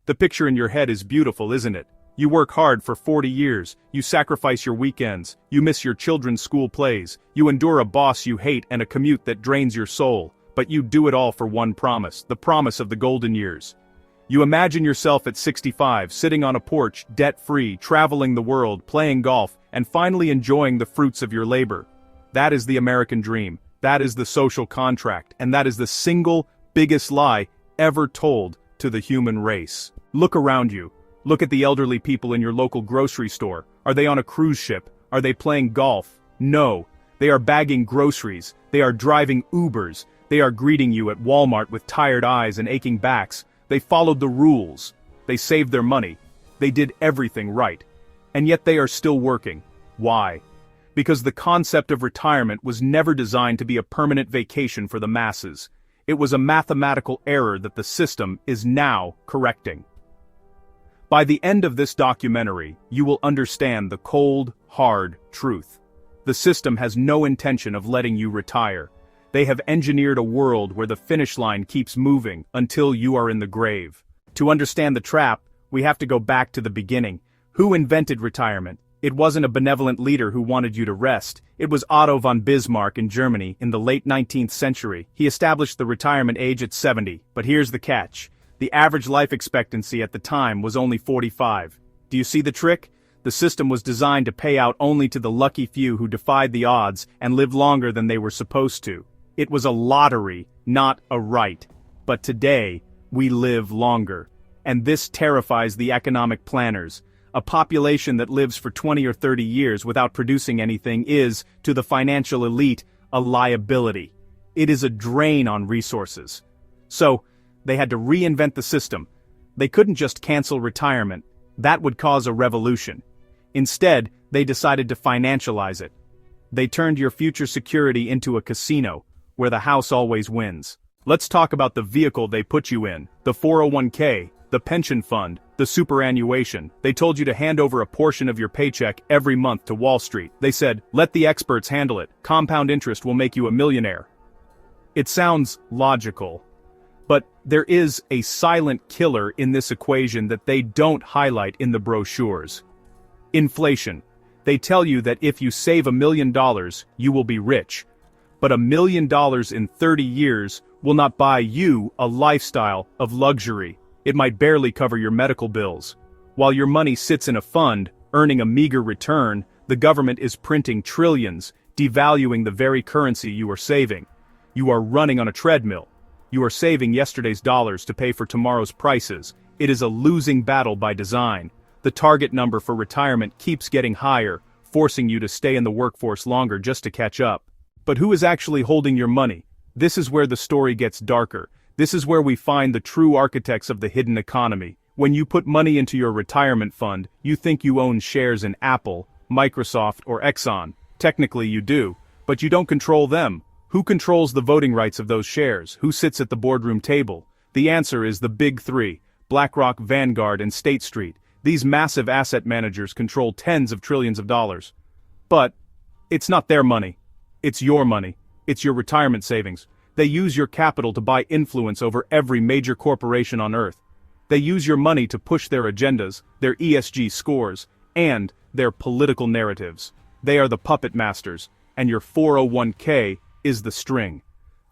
The picture in your head is beautiful, isn't it? You work hard for 40 years, you sacrifice your weekends, you miss your children's school plays, you endure a boss you hate and a commute that drains your soul, but you do it all for one promise, the promise of the golden years. You imagine yourself at 65, sitting on a porch, debt-free, traveling the world, playing golf, and finally enjoying the fruits of your labor. That is the American dream, that is the social contract, and that is the single biggest lie ever told to the human race. Look around you. Look at the elderly people in your local grocery store. Are they on a cruise ship? Are they playing golf? No. They are bagging groceries. They are driving Ubers. They are greeting you at Walmart with tired eyes and aching backs. They followed the rules. They saved their money. They did everything right. And yet they are still working. Why? Because the concept of retirement was never designed to be a permanent vacation for the masses. It was a mathematical error that the system is now correcting. By the end of this documentary, you will understand the cold, hard truth. The system has no intention of letting you retire. They have engineered a world where the finish line keeps moving until you are in the grave. To understand the trap, we have to go back to the beginning. Who invented retirement? It wasn't a benevolent leader who wanted you to rest. It was Otto von Bismarck in Germany in the late 19th century. He established the retirement age at 70, but here's the catch. The average life expectancy at the time was only 45. Do you see the trick? The system was designed to pay out only to the lucky few who defied the odds and lived longer than they were supposed to. It was a lottery, not a right. But today, we live longer. And this terrifies the economic planners. A population that lives for 20 or 30 years without producing anything is, to the financial elite, a liability. It is a drain on resources. So, they had to reinvent the system. They couldn't just cancel retirement. That would cause a revolution. Instead, they decided to financialize it. They turned your future security into a casino, where the house always wins. Let's talk about the vehicle they put you in, the 401k, the pension fund, the superannuation. They told you to hand over a portion of your paycheck every month to Wall Street. They said, let the experts handle it. Compound interest will make you a millionaire. It sounds logical. But there is a silent killer in this equation that they don't highlight in the brochures. Inflation. They tell you that if you save $1 million, you will be rich. But $1 million in 30 years will not buy you a lifestyle of luxury. It might barely cover your medical bills. While your money sits in a fund, earning a meager return, the government is printing trillions, devaluing the very currency you are saving. You are running on a treadmill. You are saving yesterday's dollars to pay for tomorrow's prices. It is a losing battle by design. The target number for retirement keeps getting higher, forcing you to stay in the workforce longer just to catch up. But who is actually holding your money? This is where the story gets darker. This is where we find the true architects of the hidden economy. When you put money into your retirement fund, you think you own shares in Apple, Microsoft, or Exxon. Technically you do, but you don't control them. Who controls the voting rights of those shares? Who sits at the boardroom table? The answer is the big three: BlackRock, Vanguard, and State Street. These massive asset managers control tens of trillions of dollars. But it's not their money. It's your money. It's your retirement savings. They use your capital to buy influence over every major corporation on Earth. They use your money to push their agendas, their ESG scores, and their political narratives. They are the puppet masters, and your 401k is the string.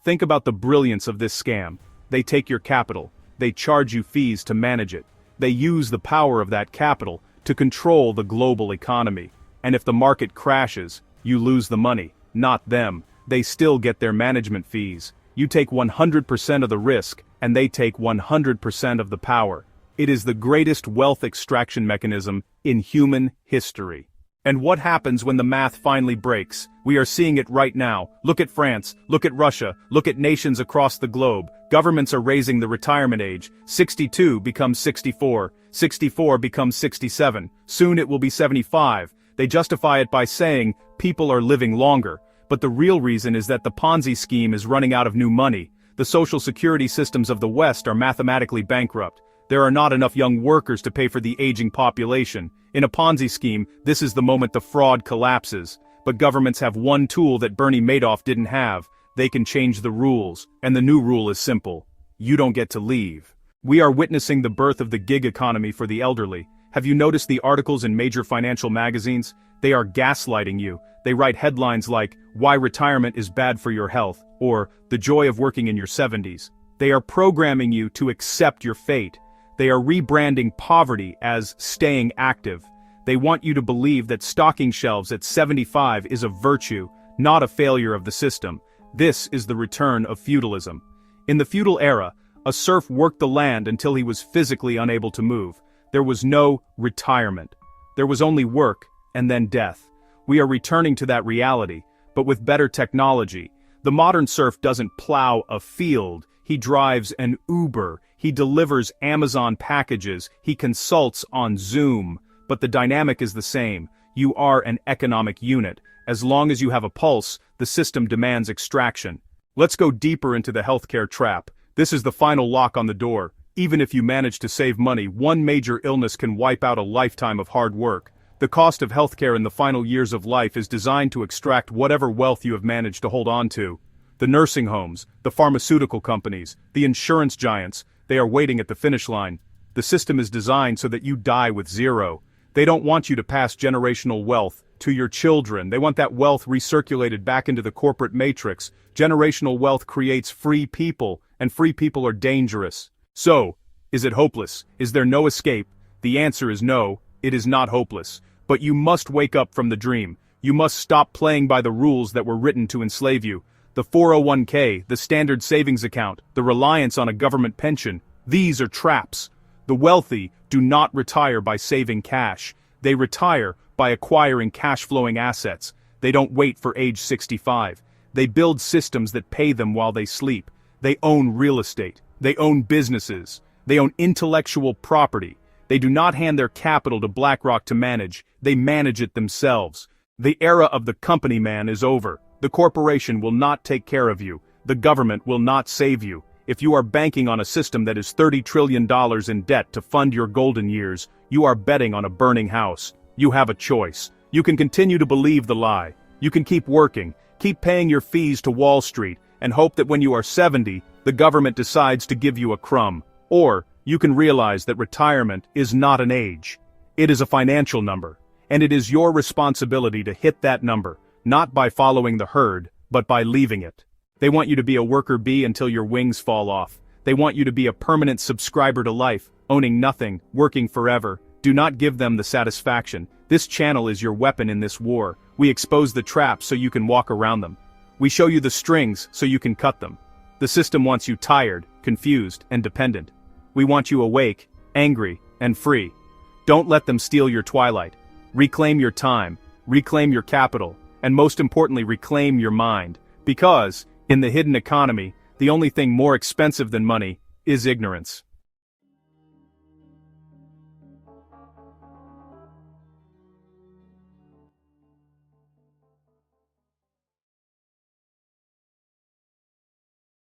Think about the brilliance of this scam. They take your capital. They charge you fees to manage it. They use the power of that capital to control the global economy. And if the market crashes, you lose the money, not them. They still get their management fees. You take 100% of the risk, and they take 100% of the power. It is the greatest wealth extraction mechanism in human history. And what happens when the math finally breaks? We are seeing it right now. Look at France, look at Russia, look at nations across the globe. Governments are raising the retirement age. 62 becomes 64, 64 becomes 67, soon it will be 75. They justify it by saying, people are living longer. But the real reason is that the Ponzi scheme is running out of new money. The social security systems of the West are mathematically bankrupt. There are not enough young workers to pay for the aging population. In a Ponzi scheme, this is the moment the fraud collapses. But governments have one tool that Bernie Madoff didn't have. They can change the rules, and the new rule is simple. You don't get to leave. We are witnessing the birth of the gig economy for the elderly. Have you noticed the articles in major financial magazines? They are gaslighting you. They write headlines like, "Why retirement is bad for your health," or "The joy of working in your 70s. They are programming you to accept your fate. They are rebranding poverty as staying active. They want you to believe that stocking shelves at 75 is a virtue, not a failure of the system. This is the return of feudalism. In the feudal era, a serf worked the land until he was physically unable to move. There was no retirement. There was only work, and then death. We are returning to that reality, but with better technology. The modern serf doesn't plow a field, he drives an Uber, he delivers Amazon packages, he consults on Zoom. But the dynamic is the same. You are an economic unit. As long as you have a pulse, the system demands extraction. Let's go deeper into the healthcare trap. This is the final lock on the door. Even if you manage to save money, one major illness can wipe out a lifetime of hard work. The cost of healthcare in the final years of life is designed to extract whatever wealth you have managed to hold on to. The nursing homes, the pharmaceutical companies, the insurance giants, they are waiting at the finish line. The system is designed so that you die with zero. They don't want you to pass generational wealth to your children. They want that wealth recirculated back into the corporate matrix. Generational wealth creates free people, and free people are dangerous. So, is it hopeless? Is there no escape? The answer is no, it is not hopeless. But you must wake up from the dream. You must stop playing by the rules that were written to enslave you. The 401k, the standard savings account, the reliance on a government pension, these are traps. The wealthy do not retire by saving cash. They retire by acquiring cash-flowing assets. They don't wait for age 65. They build systems that pay them while they sleep. They own real estate. They own businesses. They own intellectual property. They do not hand their capital to BlackRock to manage. They manage it themselves. The era of the company man is over. The corporation will not take care of you. The government will not save you. If you are banking on a system that is $30 trillion in debt to fund your golden years, you are betting on a burning house. You have a choice. You can continue to believe the lie. You can keep working, keep paying your fees to Wall Street, and hope that when you are 70, the government decides to give you a crumb. Or, you can realize that retirement is not an age. It is a financial number. And it is your responsibility to hit that number, not by following the herd, but by leaving it. They want you to be a worker bee until your wings fall off. They want you to be a permanent subscriber to life, owning nothing, working forever. Do not give them the satisfaction. This channel is your weapon in this war. We expose the traps so you can walk around them. We show you the strings so you can cut them. The system wants you tired, confused, and dependent. We want you awake, angry, and free. Don't let them steal your twilight. Reclaim your time, reclaim your capital, and most importantly, reclaim your mind. Because, in the hidden economy, the only thing more expensive than money is ignorance.